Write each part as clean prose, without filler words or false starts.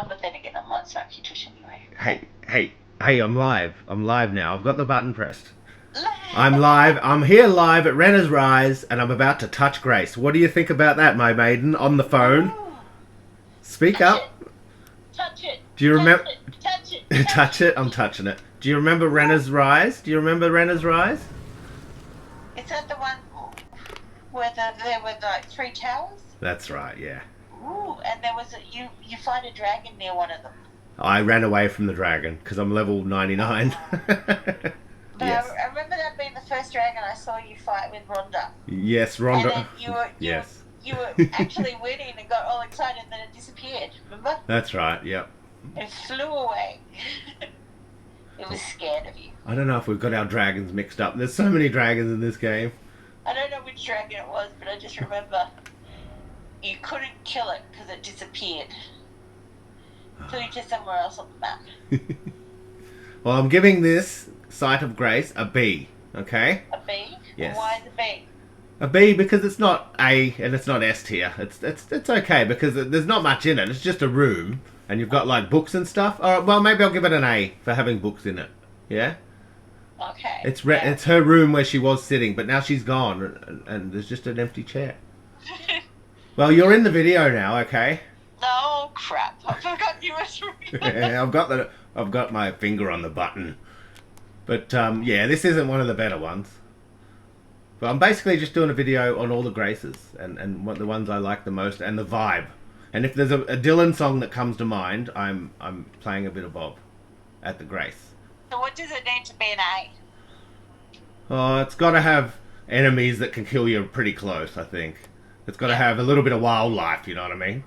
But then again, I'm not Sakitush anyway. Hey, I'm live. I'm live now. I've got the button pressed. I'm Live. live. I'm here live at Renner's Rise, and I'm about to touch Grace. What do you think about that, my maiden? On the phone. Ooh. Speak Touch up. it. Touch it. Do you Touch remember? it. Touch it. Touch Touch it. I'm touching it. Do you remember Renner's Rise? Do you remember Renner's Rise? Is that the one where there were like 3 towers? That's right. Yeah. Ooh, and there was you find a dragon near one of them. I ran away from the dragon because I'm level 99. But Yes. I remember that being the first dragon I saw you fight with Rhonda. Yes, And Rhonda. then Yes. you were actually winning and got all excited, and then it disappeared. Remember? That's right. Yep. It flew away. It was scared of you. I don't know if we've got our dragons mixed up. There's so many dragons in this game. I don't know which dragon it was, but I just remember you couldn't kill it because it disappeared. Flew to somewhere else on the map. Well, I'm giving this Sight of Grace a B. Okay. A B? Yes. Why the B? A B because it's not A and it's not S tier. It's okay because there's not much in it. It's just a room and you've got like books and stuff. Or well, maybe I'll give it an A for having books in it. Yeah. Okay. It's her room where she was sitting, but now she's gone and there's just an empty chair. Well, you're in the video now, okay? Oh crap! I forgot you were. I've got my finger on the button. But yeah, this isn't one of the better ones. But I'm basically just doing a video on all the Graces and what the ones I like the most and the vibe. And if there's a Dylan song that comes to mind, I'm playing a bit of Bob at the Grace. So what does it need to be an A? Oh, it's got to have enemies that can kill you pretty close, I think. It's got to have a little bit of wildlife, you know what I mean?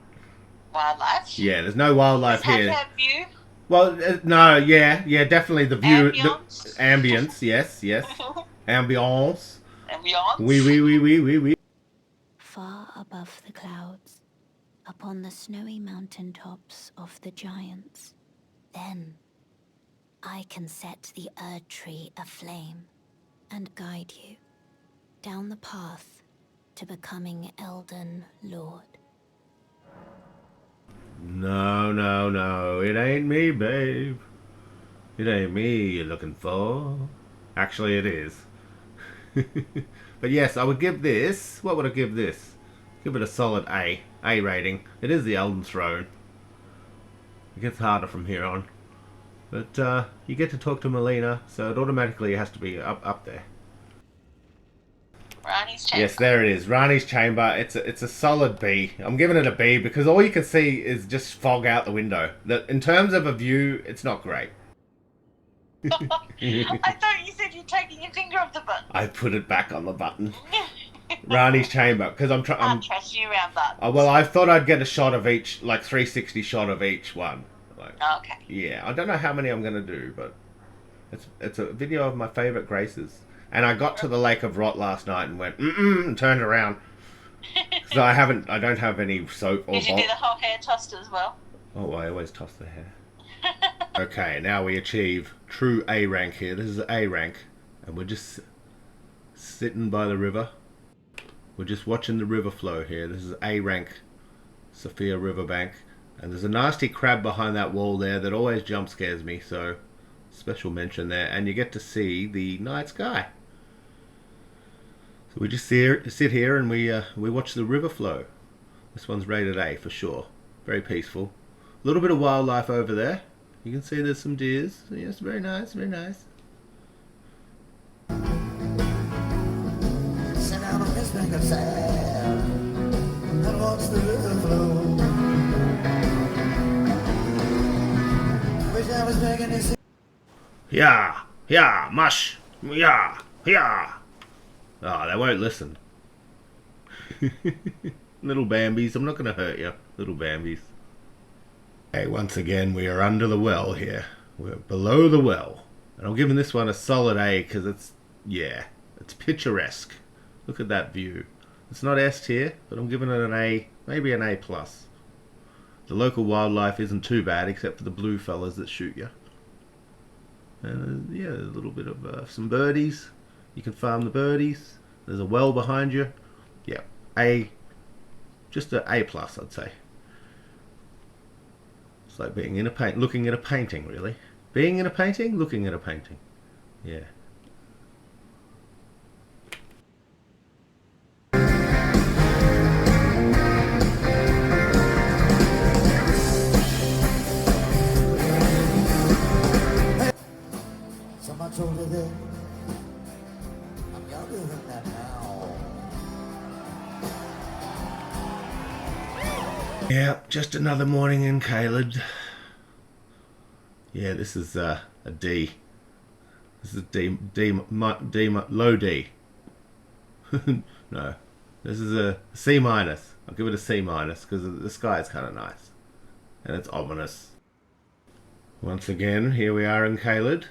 Wildlife? Yeah, there's no wildlife Does it here. have view? Well, no, yeah, definitely the view, Ambience? the ambience, yes, ambiance. Ambience? Oui. Far above the clouds, upon the snowy mountain tops of the giants, then I can set the Erd Tree aflame and guide you down the path to becoming Elden Lord. No, it ain't me, babe. It ain't me you're looking for. Actually, it is. But yes, I would give this... What would I give this? Give it a solid A. A rating. It is the Elden Throne. It gets harder from here on. But you get to talk to Melina, so it automatically has to be up there. Ranni's chamber. Yes, there it is. Ranni's chamber. It's a solid B. I'm giving it a B because all you can see is just fog out the window. In terms of a view, it's not great. I thought you said you're taking your finger off the button. I put it back on the button. Ranni's chamber because I'm trying. I trust you around buttons. Well, I thought I'd get a shot of each, like 360 shot of each one. Like, Okay. yeah, I don't know how many I'm gonna do, but it's a video of my favorite Graces. And I got to the Lake of Rot last night and went and turned around. So I don't have any soap or Did you do the whole hair tossed as well? Oh, I always toss the hair. Okay, now we achieve true A rank here. This is A rank, and we're just sitting by the river. We're just watching the river flow here. This is A rank, Sophia Riverbank, and there's a nasty crab behind that wall there that always jump scares me. So special mention there, and you get to see the night sky. So we just sit here and we watch the river flow. This one's rated A for sure. Very peaceful. A little bit of wildlife over there. You can see there's some deers. Yes, very nice, very nice. Sit down on this bank of sand and watch the river flow. Wish I was back in this. Yeah, mush. Yeah. Oh, they won't listen. Little Bambies, I'm not going to hurt you. Little Bambies. Okay, once again, we are under the well here. We're below the well. And I'm giving this one a solid A because it's picturesque. Look at that view. It's not S tier, but I'm giving it an A, maybe an A+. The local wildlife isn't too bad except for the blue fellas that shoot you. And yeah, a little bit of some birdies. You can farm the birdies. There's a well behind you. Yeah, A, just an A+, I'd say. like being in a looking at a painting, really. Being in a painting, looking at a painting. Yeah. So much older then. I'm younger than that now. Yeah, just another morning in Caelid. Yeah, this is a D. This is low D. No, this is a C minus. I'll give it a C minus because the sky is kind of nice. And it's ominous. Once again, here we are in Caelid.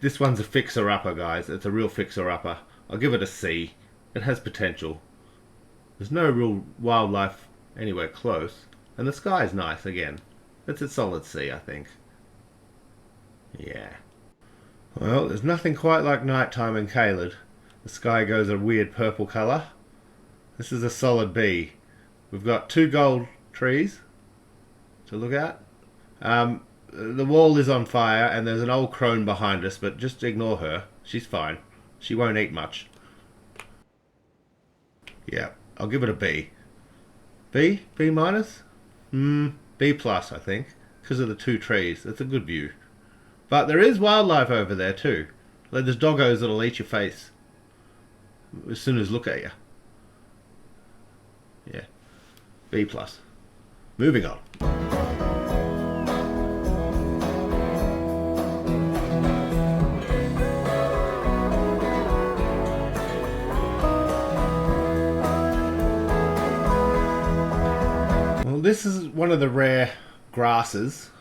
This one's a fixer-upper, guys. It's a real fixer-upper. I'll give it a C. It has potential. There's no real wildlife anywhere close. And the sky is nice again. It's a solid C, I think. Yeah. Well, there's nothing quite like nighttime in Caelid. The sky goes a weird purple colour. This is a solid B. We've got 2 gold trees to look at. The wall is on fire and there's an old crone behind us, but just ignore her. She's fine. She won't eat much. Yeah, I'll give it a B. B? B minus? B plus, I think. Because of the 2 trees. It's a good view. But there is wildlife over there too. Like there's doggos that'll eat your face as soon as look at you. Yeah. B plus. Moving on. Well, this is one of the rare grasses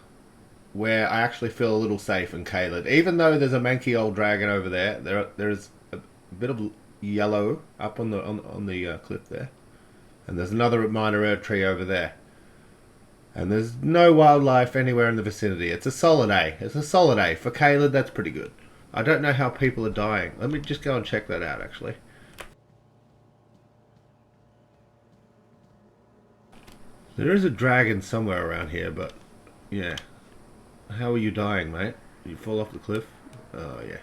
where I actually feel a little safe in Caelid. Even though there's a manky old dragon over there, there is a bit of yellow up on the cliff there, and there's another minor erd tree over there, and there's no wildlife anywhere in the vicinity. It's a solid A. It's a solid A for Caelid. That's pretty good. I don't know how people are dying. Let me just go and check that out. Actually, there is a dragon somewhere around here, but yeah. How are you dying, mate? You fall off the cliff? Oh, yeah.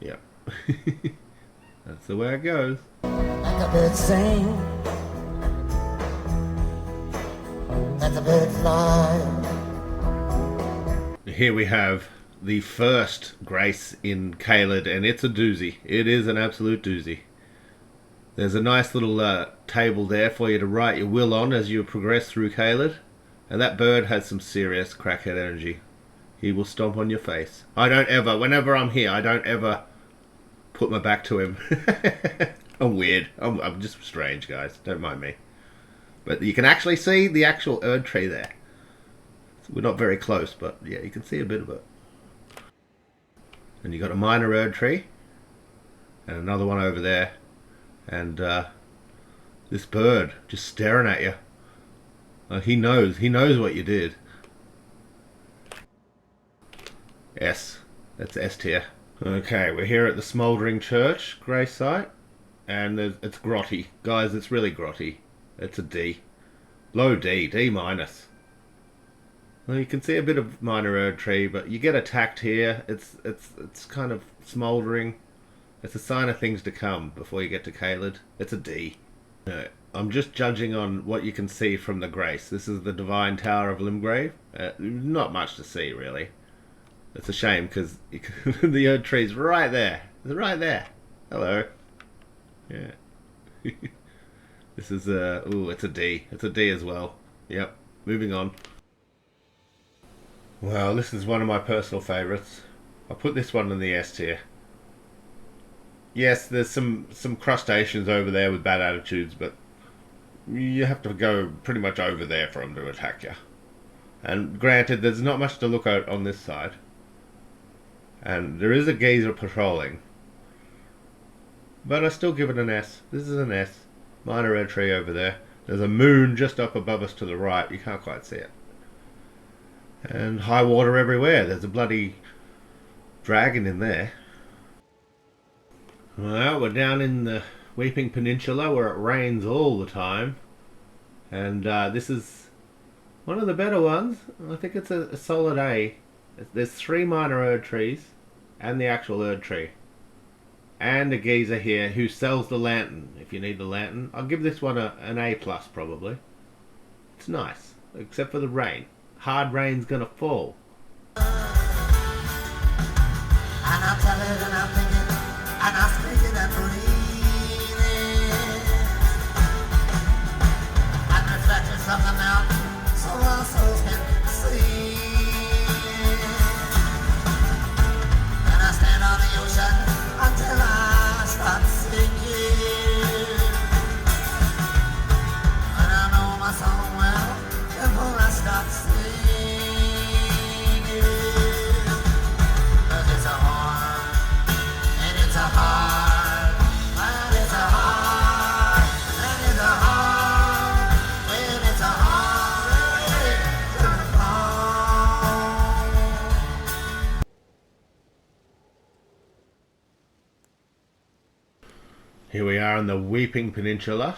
Yep. That's the way it goes. Let the birds sing. Let the birds fly. Here we have the first grace in Caelid, and it's a doozy. It is an absolute doozy. There's a nice little table there for you to write your will on as you progress through Caelid. And that bird has some serious crackhead energy. He will stomp on your face. Whenever I'm here, I don't ever put my back to him. I'm weird. I'm just strange, guys. Don't mind me. But you can actually see the actual erd tree there. We're not very close, but yeah, you can see a bit of it. And you got a minor erd tree. And another one over there. And this bird just staring at you. He knows what you did. S. That's S tier. Okay, we're here at the Smouldering Church, Grey site. And it's grotty. Guys, it's really grotty. It's a D. Low D. D minus. Well, you can see a bit of minor erd tree, but you get attacked here. It's kind of smouldering. It's a sign of things to come before you get to Caelid. It's a D. I'm just judging on what you can see from the grace. This is the Divine Tower of Limgrave. Not much to see, really. It's a shame, because the erd tree's right there. It's right there. Hello. Yeah. This is ooh, it's a D. It's a D as well. Yep. Moving on. Well, this is one of my personal favourites. I'll put this one in the S tier. Yes, there's some crustaceans over there with bad attitudes, but you have to go pretty much over there for them to attack you. And granted, there's not much to look at on this side. And there is a geezer patrolling. But I still give it an S. This is an S. Minor red tree over there. There's a moon just up above us to the right. You can't quite see it. And high water everywhere. There's a bloody dragon in there. Well, we're down in the Weeping Peninsula where it rains all the time. And this is One of the better ones. I think it's a solid A. There's 3 minor Erd trees, and the actual Erd tree. And a geezer here who sells the lantern, if you need the lantern. I'll give this one an A+, probably. It's nice, except for the rain. Hard rain's gonna fall. And I'm telling and I'm thinking, and I'm speaking and breathing. And reflected from the mountain, so our souls can see. And I stand on the ocean until I start sinking. And I know my song well before I start singing. 'Cause it's a heart, and it's a heart, and it's a heart, and it's a heart, and it's a heart ready to fall. Here we are in the Weeping Peninsula.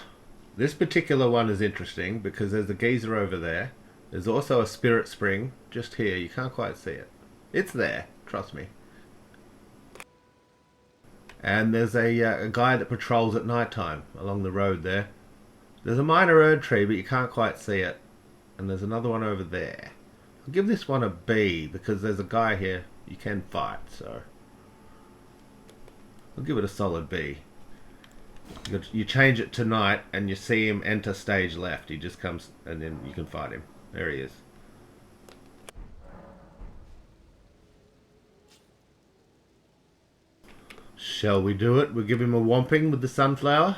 This particular one is interesting because there's a geyser over there. There's also a spirit spring just here. You can't quite see it. It's there, trust me. And there's a guy that patrols at night time along the road there. There's a minor Erd tree, but you can't quite see it. And there's another one over there. I'll give this one a B because there's a guy here you can fight, so I'll give it a solid B. You change it to night and you see him enter stage left. He just comes and then you can fight him. There he is. Shall we do it? We'll give him a whomping with the sunflower.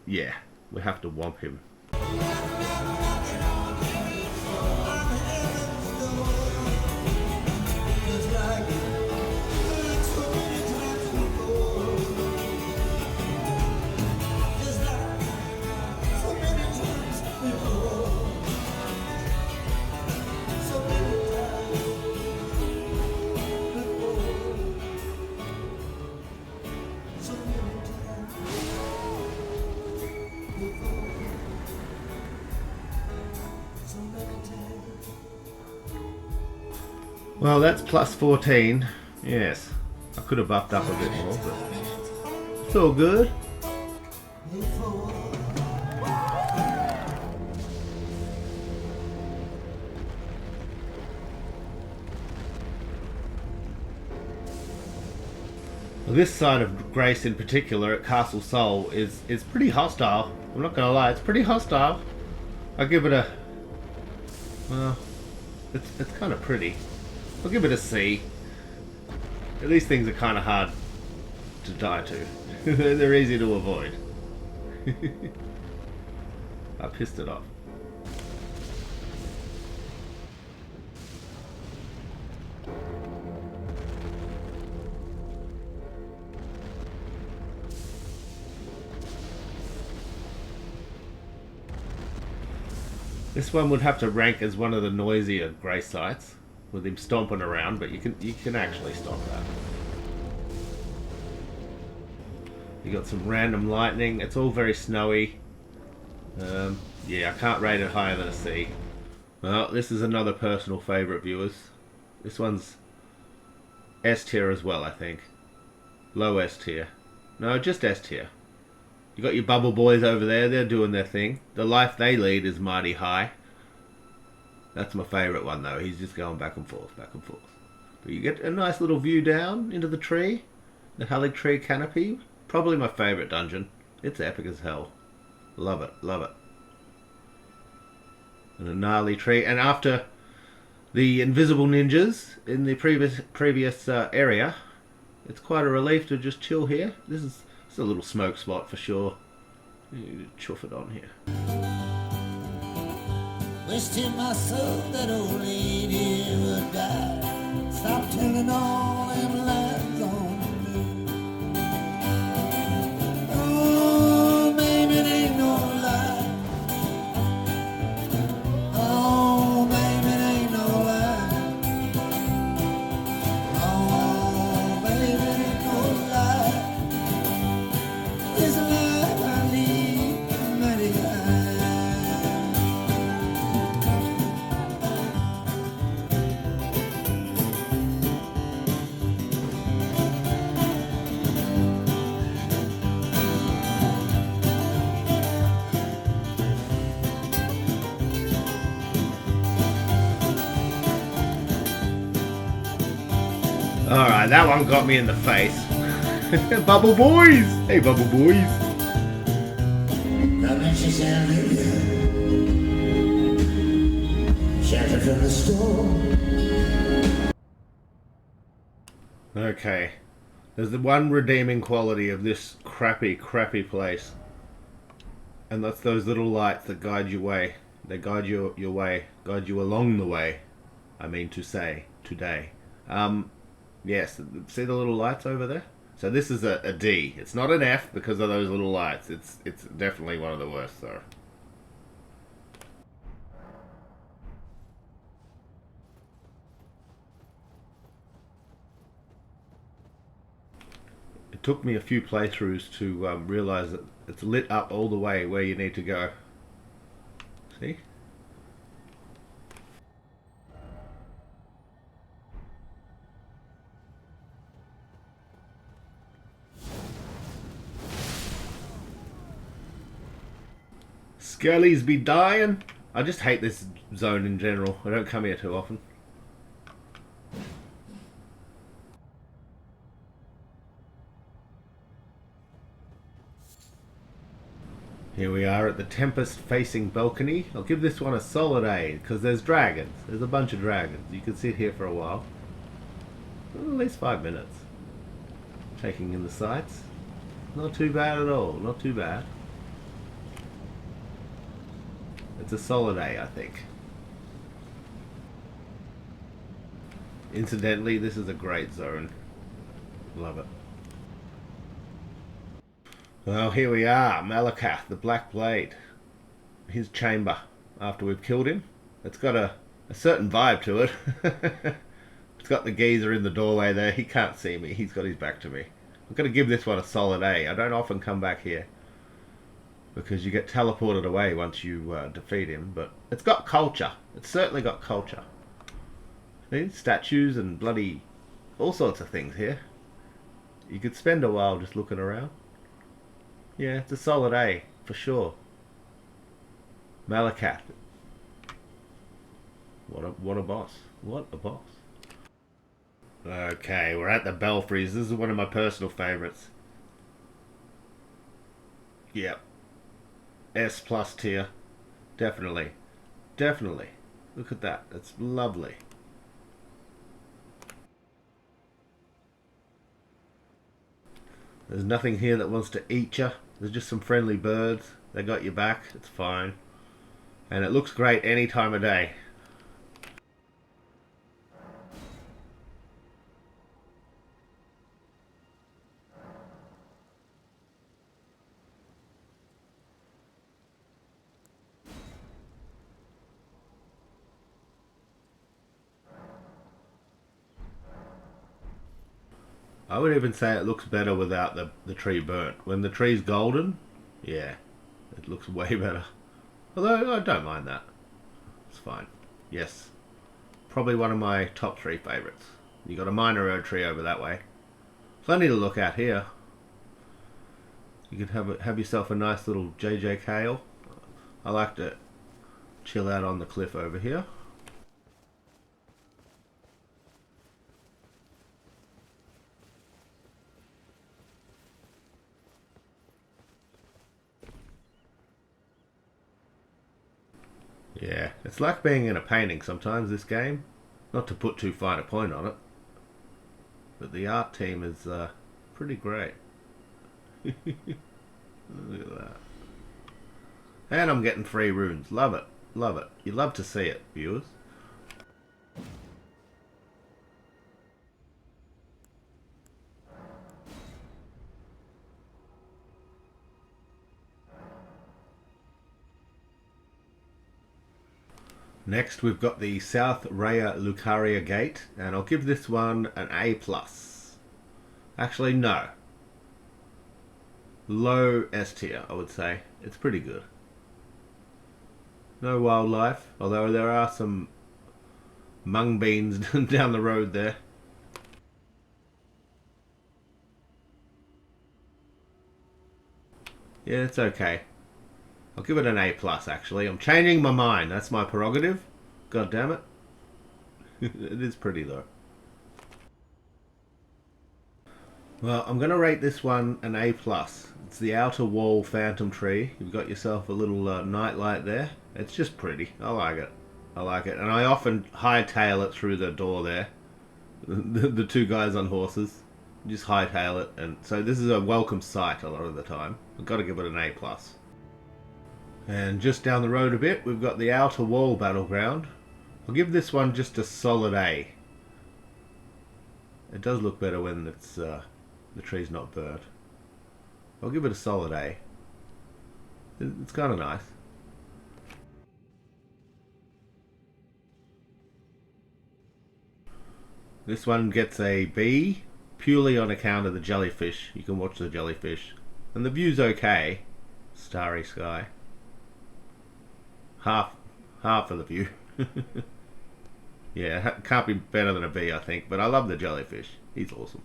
Yeah, we have to whomp him. Well, that's plus 14. Yes, I could have buffed up a bit more, but it's all good. Well, this side of Grace in particular at Castle Sol is pretty hostile. I'm not gonna lie, it's pretty hostile. I'll give it a... well, it's kind of pretty. I'll give it a C. These things are kind of hard to die to. They're easy to avoid. I pissed it off. This one would have to rank as one of the noisier grey sites, with him stomping around, but you can actually stop that. You got some random lightning. It's all very snowy. Yeah, I can't rate it higher than a C. Well, this is another personal favourite, viewers. This one's S tier as well, I think. Low S tier. No, just S tier. You got your bubble boys over there. They're doing their thing. The life they lead is mighty high. That's my favourite one though. He's just going back and forth, back and forth. But you get a nice little view down into the tree. The Haligtree canopy. Probably my favourite dungeon. It's epic as hell. Love it, love it. And a gnarly tree. And after the invisible ninjas in the previous area, it's quite a relief to just chill here. This is a little smoke spot for sure. You chuff it on here. Wish to my soul that old lady would die. Stop telling all them lies on me. Oh, baby, it ain't no lie. Oh, baby, it ain't no lie. Oh, baby, it ain't no lie. This life I lead, mighty high. Alright, that one got me in the face. Bubble boys! Hey, bubble boys! Not necessarily shelter from the storm. Okay. There's the one redeeming quality of this crappy place. And that's those little lights that guide your way. They guide your way. Guide you along the way. I mean to say, today. Yes, see the little lights over there? So this is a D. It's not an F because of those little lights. It's definitely one of the worst though. It took me a few playthroughs to realize that it's lit up all the way where you need to go. See? Skellies be dying. I just hate this zone in general. I don't come here too often. Here we are at the Tempest facing balcony. I'll give this one a solid A because there's dragons. There's a bunch of dragons. You can sit here for a while. At least 5 minutes. Taking in the sights. Not too bad at all. Not too bad. It's a solid A, I think. Incidentally, this is a great zone. Love it. Well, here we are. Maliketh, the Black Blade. His chamber, after we've killed him. It's got a certain vibe to it. It's got the geezer in the doorway there. He can't see me. He's got his back to me. I'm going to give this one a solid A. I don't often come back here, because you get teleported away once you defeat him. But it's got culture. It's certainly got culture. See? Statues and bloody all sorts of things here. You could spend a while just looking around. Yeah, it's a solid A, for sure. Maliketh. What a boss. What a boss. Okay, we're at the Belfries. This is one of my personal favourites. Yep. S plus tier. Definitely. Definitely. Look at that. It's lovely. There's nothing here that wants to eat you. There's just some friendly birds. They got your back. It's fine. And it looks great any time of day. I would even say it looks better without the tree burnt. When the tree's golden, yeah, it looks way better. Although I don't mind that. It's fine. Yes. Probably one of my top 3 favourites. You got a minor erd tree over that way. Plenty to look at here. You could have yourself a nice little JJ Kale. I like to chill out on the cliff over here. Yeah, it's like being in a painting sometimes, this game. Not to put too fine a point on it, but the art team is pretty great. Look at that. And I'm getting free runes. Love it. Love it. You love to see it, viewers. Next we've got the South Raya Lucaria Gate, and I'll give this one an A+. Actually, no. Low S tier, I would say. It's pretty good. No wildlife, although there are some mung beans down the road there. Yeah, it's okay. I'll give it an A+, actually. I'm changing my mind. That's my prerogative. God damn it. It is pretty, though. Well, I'm going to rate this one an A+. It's the outer wall phantom tree. You've got yourself a little nightlight there. It's just pretty. I like it. I like it. And I often hightail it through the door there. The two guys on horses. Just hightail it. And so this is a welcome sight a lot of the time. I've got to give it an A+. And just down the road a bit, we've got the outer wall battleground. I'll give this one just a solid A. It does look better when it's the tree's not burnt. I'll give it a solid A. It's kind of nice. This one gets a B, purely on account of the jellyfish. You can watch the jellyfish. And the view's okay. Starry sky. Half of the view. Yeah, can't be better than a B, I think. But I love the jellyfish. He's awesome.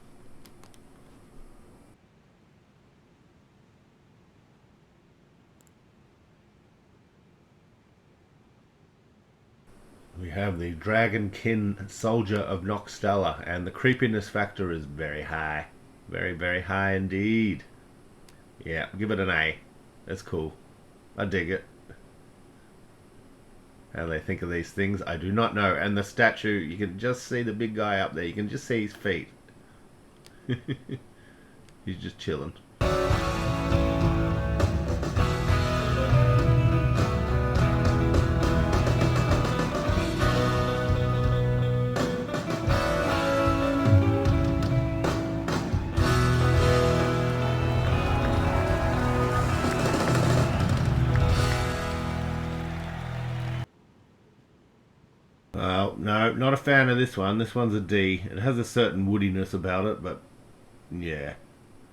We have the Dragonkin Soldier of Noxtella, and the creepiness factor is very high. Very, very high indeed. Yeah, give it an A. That's cool. I dig it. How they think of these things, I do not know. And the statue, you can just see the big guy up there. You can just see his feet. He's just chilling. No, not a fan of this one. This one's a D. It has a certain woodiness about it, but yeah.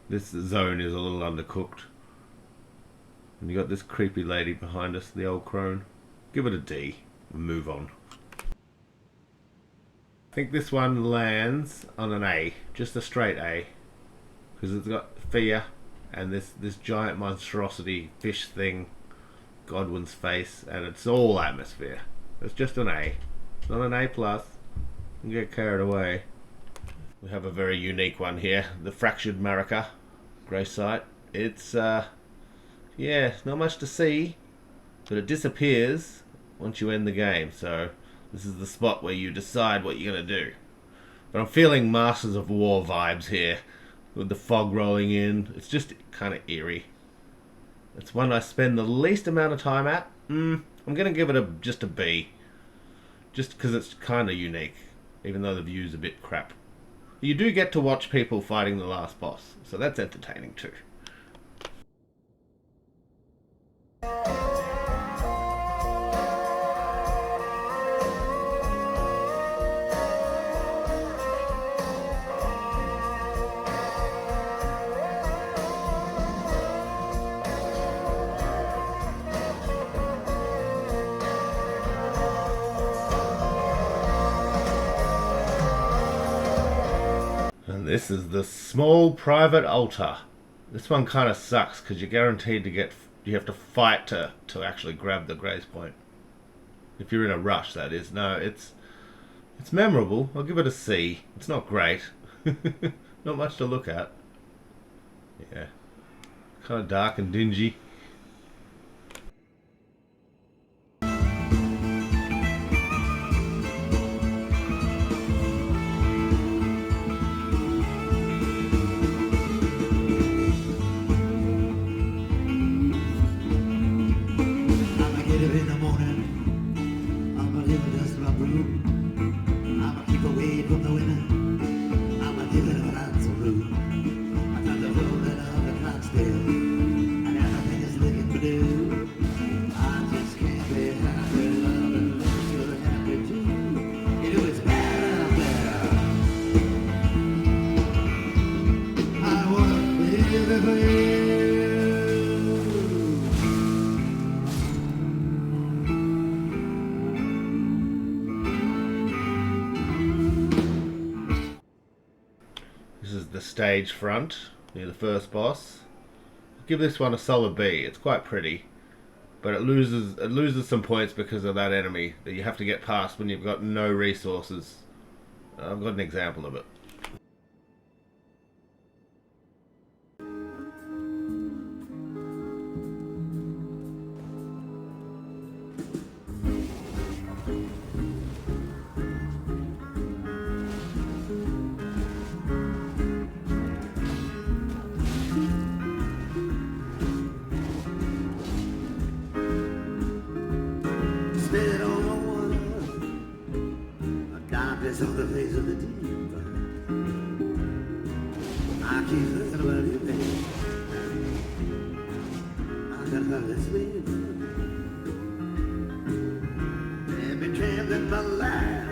This zone is a little undercooked. And you got this creepy lady behind us, the old crone. Give it a D and move on. I think this one lands on an A. Just a straight A. Because it's got fear and this giant monstrosity fish thing. Godwin's face. And it's all atmosphere. It's just an A. Not an A+. Don't get carried away. We have a very unique one here. The Fractured Marika. Grey site. It's, yeah, not much to see. But it disappears once you end the game. So this is the spot where you decide what you're going to do. But I'm feeling Masters of War vibes here. With the fog rolling in. It's just kind of eerie. It's one I spend the least amount of time at. I'm going to give it just a B. Just because it's kind of unique, even though the view's a bit crap. You do get to watch people fighting the last boss, so that's entertaining too. This is the small private altar. This one kind of sucks because you're guaranteed to get. You have to fight to actually grab the grace point. If you're in a rush, that is. No, it's memorable. I'll give it a C. It's not great. Not much to look at. Yeah, kind of dark and dingy. This is the stage front near the first boss. I'll give this one a solid B. It's quite pretty, but it loses some points because of that enemy that you have to get past when you've got no resources. I've got an example of it. is on the face of the deep. I keep thinking about you, baby. I can hardly sleep. And be tramping my life.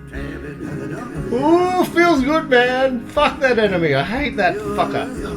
Tramping to the door. Ooh, feels good, man. Fuck that enemy. I hate that fucker.